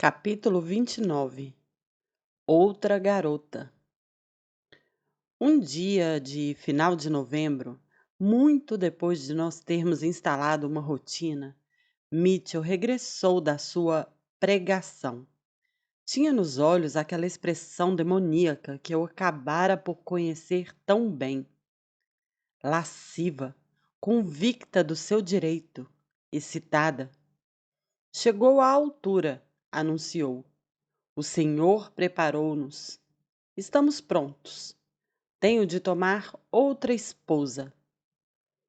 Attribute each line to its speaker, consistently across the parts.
Speaker 1: Capítulo 29. Outra garota. Um dia de final de novembro, muito depois de nós termos instalado uma rotina, Mitchell regressou da sua pregação. Tinha nos olhos aquela expressão demoníaca que eu acabara por conhecer tão bem. Lasciva, convicta do seu direito, excitada. Chegou à altura, anunciou. O Senhor preparou-nos. Estamos prontos. Tenho de tomar outra esposa.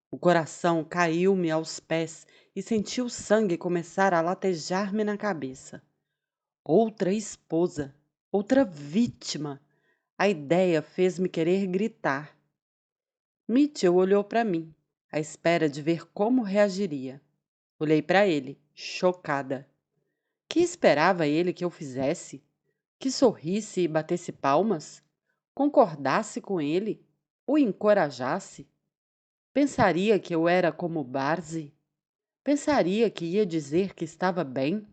Speaker 1: O coração caiu-me aos pés e senti o sangue começar a latejar-me na cabeça. Outra esposa, outra vítima. A ideia fez-me querer gritar. Mitchell olhou para mim, à espera de ver como reagiria. Olhei para ele, chocada. Que esperava ele que eu fizesse? Que sorrisse e batesse palmas? Concordasse com ele? O encorajasse? Pensaria que eu era como Barzi? Pensaria que ia dizer que estava bem?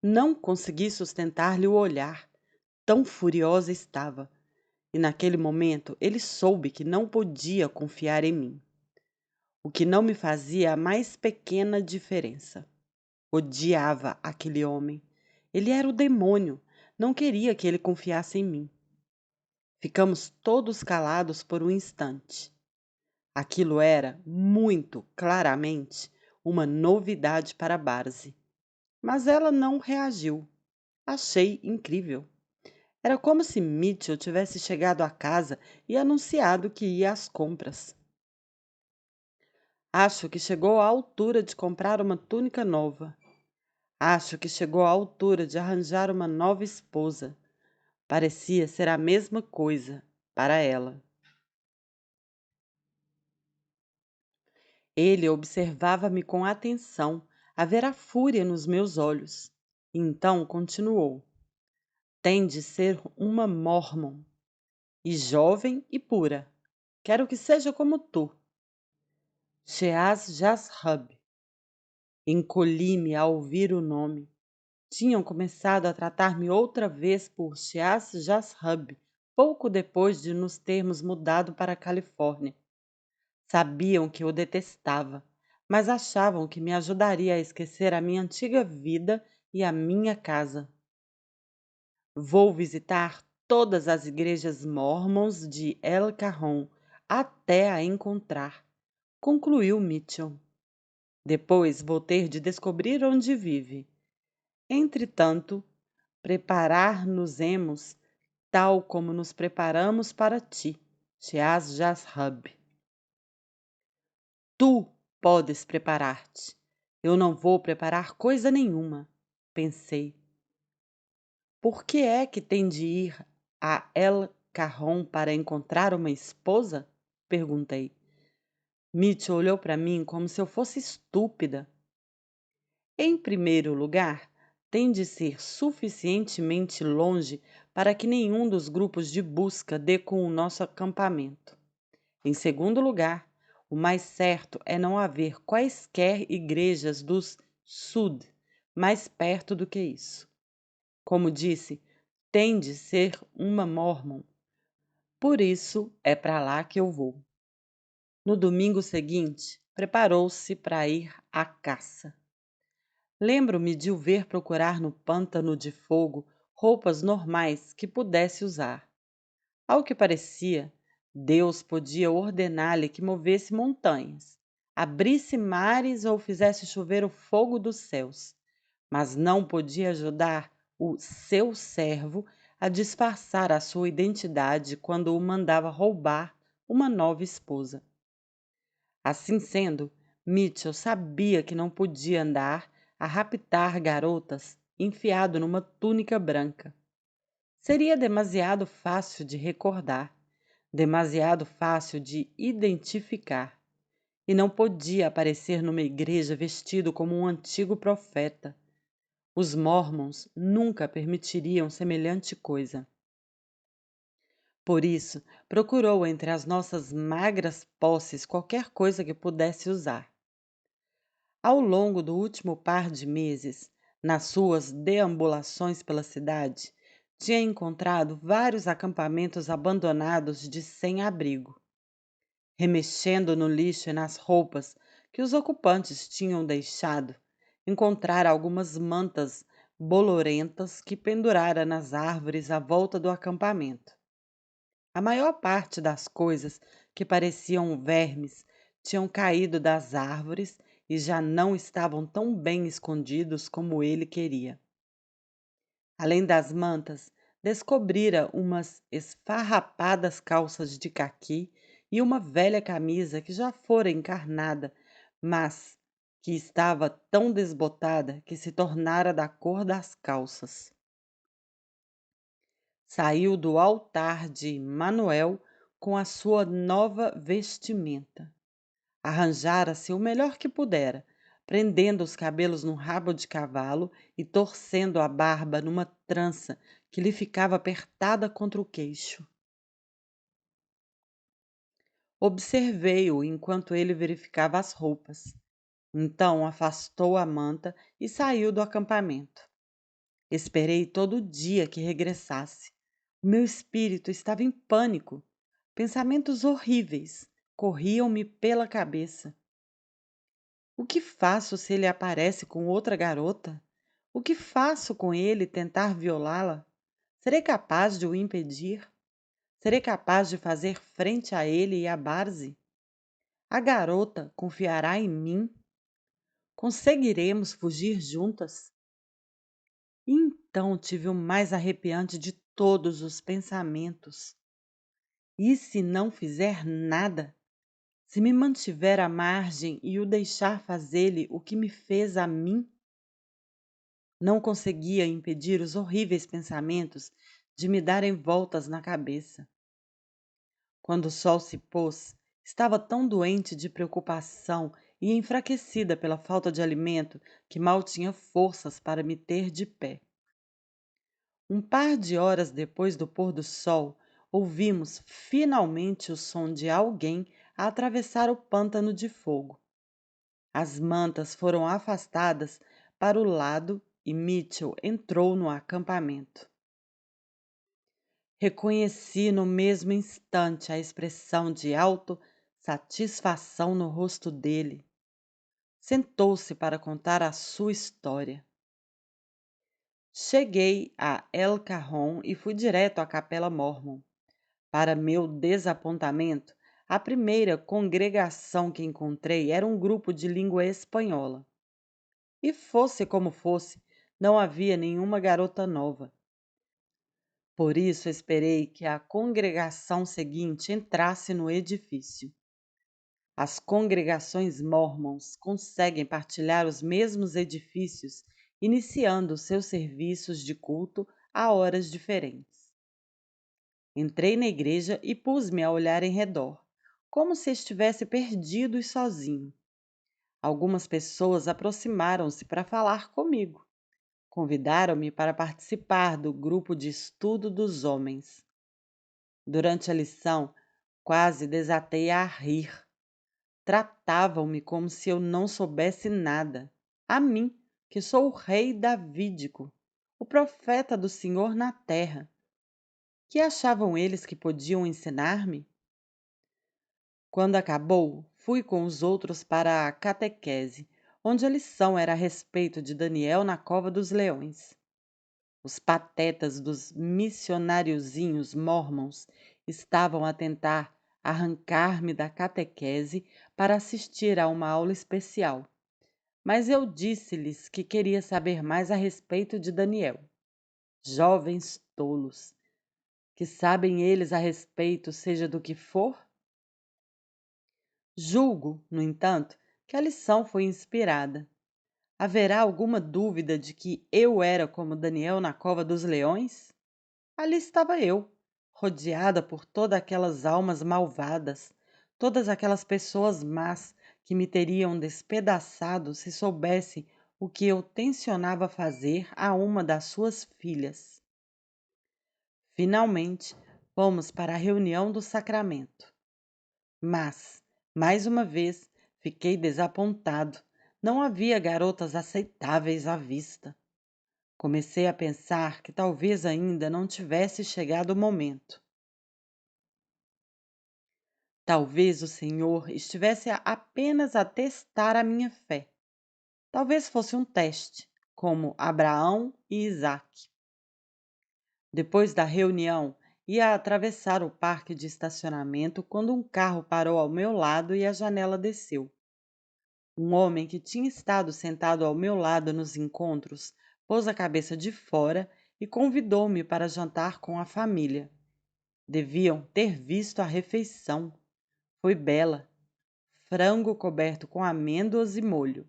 Speaker 1: Não consegui sustentar-lhe o olhar, tão furiosa estava, e naquele momento ele soube que não podia confiar em mim, o que não me fazia a mais pequena diferença. Odiava aquele homem. Ele era o demônio. Não queria que ele confiasse em mim. Ficamos todos calados por um instante. Aquilo era, muito claramente, uma novidade para Barzi. Mas ela não reagiu. Achei incrível. Era como se Mitchell tivesse chegado à casa e anunciado que ia às compras. Acho que chegou à altura de comprar uma túnica nova. Acho que chegou à altura de arranjar uma nova esposa. Parecia ser a mesma coisa para ela. Ele observava-me com atenção, a ver a fúria nos meus olhos. Então continuou. Tem de ser uma Mormon, e jovem e pura. Quero que seja como tu. Sheaz Jashub. Encolhi-me ao ouvir o nome. Tinham começado a tratar-me outra vez por Sheaz Jashub, pouco depois de nos termos mudado para a Califórnia. Sabiam que eu detestava, mas achavam que me ajudaria a esquecer a minha antiga vida e a minha casa. Vou visitar todas as igrejas mórmons de El Cajon até a encontrar, concluiu Mitchell. Depois vou ter de descobrir onde vive. Entretanto, preparar-nos-emos tal como nos preparamos para ti, Sheaz Jashub. Tu podes preparar-te. Eu não vou preparar coisa nenhuma, pensei. Por que é que tem de ir a El Cajon para encontrar uma esposa? Perguntei. Mitch olhou para mim como se eu fosse estúpida. Em primeiro lugar, tem de ser suficientemente longe para que nenhum dos grupos de busca dê com o nosso acampamento. Em segundo lugar, o mais certo é não haver quaisquer igrejas dos Sud mais perto do que isso. Como disse, tem de ser uma Mormon. Por isso é para lá que eu vou. No domingo seguinte, preparou-se para ir à caça. Lembro-me de o ver procurar no pântano de fogo roupas normais que pudesse usar. Ao que parecia, Deus podia ordenar-lhe que movesse montanhas, abrisse mares ou fizesse chover o fogo dos céus, mas não podia ajudar o seu servo a disfarçar a sua identidade quando o mandava roubar uma nova esposa. Assim sendo, Mitchell sabia que não podia andar a raptar garotas enfiado numa túnica branca. Seria demasiado fácil de recordar, demasiado fácil de identificar, e não podia aparecer numa igreja vestido como um antigo profeta. Os Mormons nunca permitiriam semelhante coisa. Por isso, procurou entre as nossas magras posses qualquer coisa que pudesse usar. Ao longo do último par de meses, Nas suas deambulações pela cidade, tinha encontrado vários acampamentos abandonados de sem-abrigo. Remexendo no lixo e nas roupas que os ocupantes tinham deixado, encontrara algumas mantas bolorentas que pendurara nas árvores à volta do acampamento. A maior parte das coisas que pareciam vermes tinham caído das árvores e já não estavam tão bem escondidos como ele queria. Além das mantas, descobrira umas esfarrapadas calças de caqui e uma velha camisa que já fora encarnada, mas que estava tão desbotada que se tornara da cor das calças. Saiu do altar de Manuel com a sua nova vestimenta. Arranjara-se o melhor que pudera, prendendo os cabelos num rabo de cavalo e torcendo a barba numa trança que lhe ficava apertada contra o queixo. Observei-o enquanto ele verificava as roupas. Então afastou a manta e saiu do acampamento. Esperei todo o dia que regressasse. O meu espírito estava em pânico. Pensamentos horríveis corriam-me pela cabeça. O que faço se ele aparece com outra garota? O que faço com ele tentar violá-la? Serei capaz de o impedir? Serei capaz de fazer frente a ele e a Barzi? A garota confiará em mim? Conseguiremos fugir juntas? E então tive o mais arrepiante de todos os pensamentos. E se não fizer nada? Se me mantiver à margem e o deixar fazer-lhe o que me fez a mim? Não conseguia impedir os horríveis pensamentos de me darem voltas na cabeça. Quando o sol se pôs, estava tão doente de preocupação e enfraquecida pela falta de alimento que mal tinha forças para me ter de pé. Um par de horas depois do pôr do sol, ouvimos finalmente o som de alguém a atravessar o pântano de fogo. As mantas foram afastadas para o lado e Mitchell entrou no acampamento. Reconheci no mesmo instante a expressão de autossatisfação no rosto dele. Sentou-se para contar a sua história. Cheguei a El Cajon e fui direto à Capela Mormon. Para meu desapontamento, a primeira congregação que encontrei era um grupo de língua espanhola. E fosse como fosse, não havia nenhuma garota nova. Por isso esperei que a congregação seguinte entrasse no edifício. As congregações mormons conseguem partilhar os mesmos edifícios, iniciando seus serviços de culto a horas diferentes. Entrei na igreja e pus-me a olhar em redor, como se estivesse perdido e sozinho. Algumas pessoas aproximaram-se para falar comigo. Convidaram-me para participar do grupo de estudo dos homens. Durante a lição, quase desatei a rir. Tratavam-me como se eu não soubesse nada. A mim, que sou o rei davídico, o profeta do Senhor na terra. Que achavam eles que podiam ensinar-me? Quando acabou, fui com os outros para a catequese, onde a lição era a respeito de Daniel na cova dos leões. Os patetas dos missionáriozinhos mormons estavam a tentar arrancar-me da catequese para assistir a uma aula especial. Mas eu disse-lhes que queria saber mais a respeito de Daniel. Jovens tolos, que sabem eles a respeito seja do que for? Julgo, no entanto, que a lição foi inspirada. Haverá alguma dúvida de que eu era como Daniel na cova dos leões? Ali estava eu, rodeada por todas aquelas almas malvadas, todas aquelas pessoas más que me teriam despedaçado se soubessem o que eu tencionava fazer a uma das suas filhas. Finalmente, fomos para a reunião do sacramento. Mas, mais uma vez, fiquei desapontado. Não havia garotas aceitáveis à vista. Comecei a pensar que talvez ainda não tivesse chegado o momento. Talvez o Senhor estivesse apenas a testar a minha fé. Talvez fosse um teste, como Abraão e Isaque. Depois da reunião, ia atravessar o parque de estacionamento quando um carro parou ao meu lado e a janela desceu. Um homem que tinha estado sentado ao meu lado nos encontros pôs a cabeça de fora e convidou-me para jantar com a família. Deviam ter visto a refeição. Foi bela. Frango coberto com amêndoas e molho,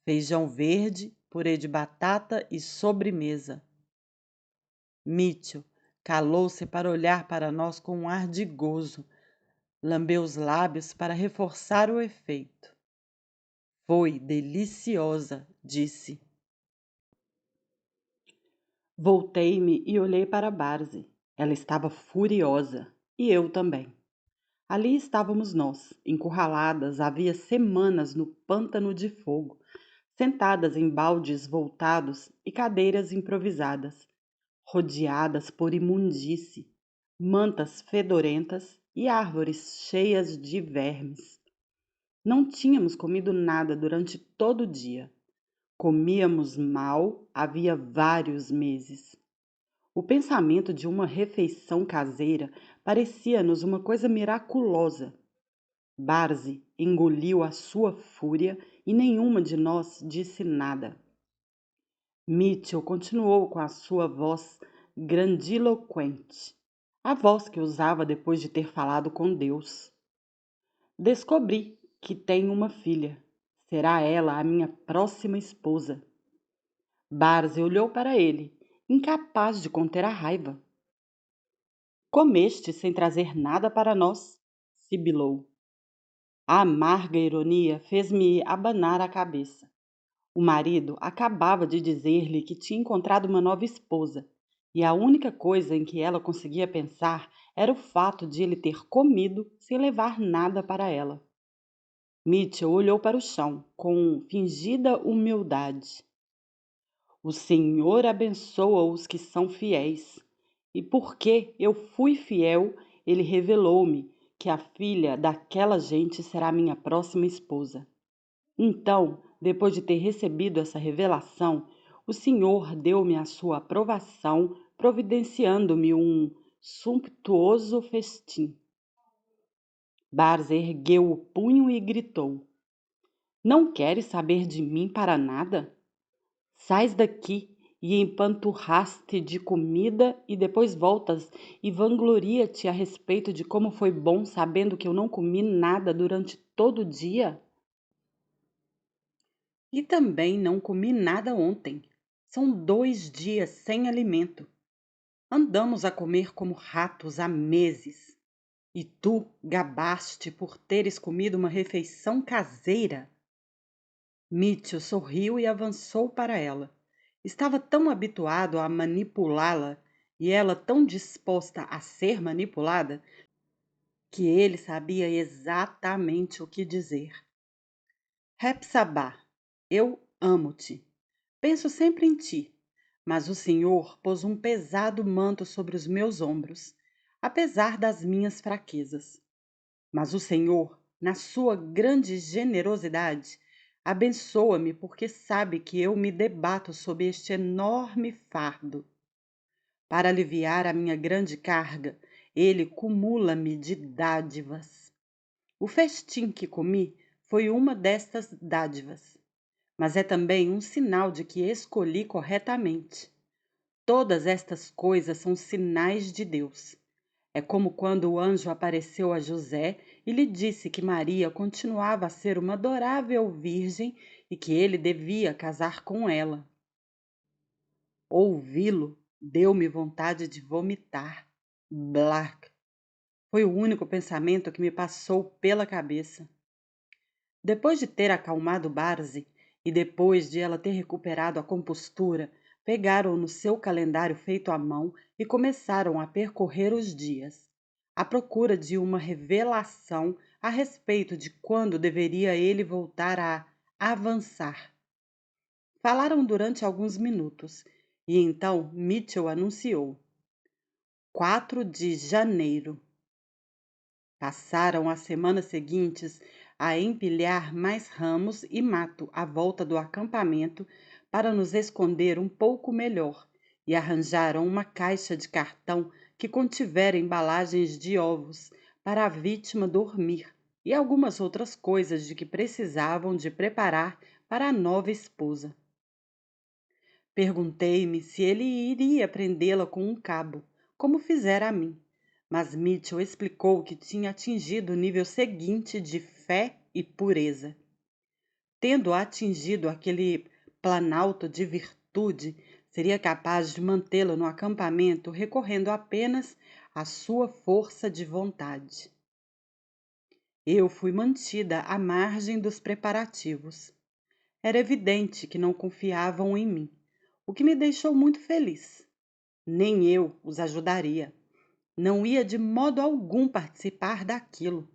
Speaker 1: feijão verde, purê de batata e sobremesa. Mitchell calou-se para olhar para nós com um ar de gozo, lambeu os lábios para reforçar o efeito. Foi deliciosa, disse. Voltei-me e olhei para Barzi. Ela estava furiosa, e eu também. Ali estávamos nós, encurraladas havia semanas no pântano de fogo, sentadas em baldes voltados e cadeiras improvisadas, rodeadas por imundície, mantas fedorentas e árvores cheias de vermes. Não tínhamos comido nada durante todo o dia. Comíamos mal havia vários meses. O pensamento de uma refeição caseira parecia-nos uma coisa miraculosa. Barzi engoliu a sua fúria e nenhuma de nós disse nada. Mitchell continuou com a sua voz grandiloquente, a voz que usava depois de ter falado com Deus. Descobri que tenho uma filha. Será ela a minha próxima esposa. Barzi olhou para ele, incapaz de conter a raiva. Comeste sem trazer nada para nós, sibilou. A amarga ironia fez-me abanar a cabeça. O marido acabava de dizer-lhe que tinha encontrado uma nova esposa, e a única coisa em que ela conseguia pensar era o fato de ele ter comido sem levar nada para ela. Mitchell olhou para o chão, com fingida humildade. O Senhor abençoa os que são fiéis. E porque eu fui fiel, ele revelou-me que a filha daquela gente será minha próxima esposa. Então, depois de ter recebido essa revelação, o Senhor deu-me a sua aprovação, providenciando-me um sumptuoso festim. Barz ergueu o punho e gritou: Não queres saber de mim para nada? Sais daqui e empanturraste de comida e depois voltas e vangloria-te a respeito de como foi bom sabendo que eu não comi nada durante todo o dia? E também não comi nada ontem. São 2 dias sem alimento. Andamos a comer como ratos há meses. E tu gabaste por teres comido uma refeição caseira? Mitchell sorriu e avançou para ela. Estava tão habituado a manipulá-la e ela tão disposta a ser manipulada que ele sabia exatamente o que dizer. Hepzibah, eu amo-te. Penso sempre em ti, mas o Senhor pôs um pesado manto sobre os meus ombros, apesar das minhas fraquezas. Mas o Senhor, na sua grande generosidade, abençoa-me porque sabe que eu me debato sob este enorme fardo. Para aliviar a minha grande carga, ele cumula-me de dádivas. O festim que comi foi uma destas dádivas, mas é também um sinal de que escolhi corretamente. Todas estas coisas são sinais de Deus. É como quando o anjo apareceu a José e lhe disse que Maria continuava a ser uma adorável virgem e que ele devia casar com ela. Ouvi-lo deu-me vontade de vomitar. Black. Foi o único pensamento que me passou pela cabeça. Depois de ter acalmado Barzi e depois de ela ter recuperado a compostura, pegaram no seu calendário feito à mão e começaram a percorrer os dias, à procura de uma revelação a respeito de quando deveria ele voltar a avançar. Falaram durante alguns minutos E então Mitchell anunciou: 4 de janeiro. Passaram as semanas seguintes a empilhar mais ramos e mato à volta do acampamento para nos esconder um pouco melhor e arranjaram uma caixa de cartão que contivera embalagens de ovos para a vítima dormir e algumas outras coisas de que precisavam de preparar para a nova esposa. Perguntei-me se ele iria prendê-la com um cabo, como fizera a mim, mas Mitchell explicou que tinha atingido o nível seguinte de fé e pureza. Tendo atingido aquele planalto de virtude, seria capaz de mantê-la no acampamento recorrendo apenas à sua força de vontade. Eu fui mantida à margem dos preparativos. Era evidente que não confiavam em mim, o que me deixou muito feliz. Nem eu os ajudaria. Não ia de modo algum participar daquilo.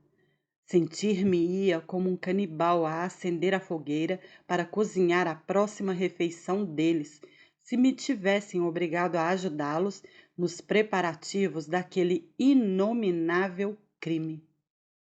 Speaker 1: Sentir-me-ia como um canibal a acender a fogueira para cozinhar a próxima refeição deles, se me tivessem obrigado a ajudá-los nos preparativos daquele inominável crime.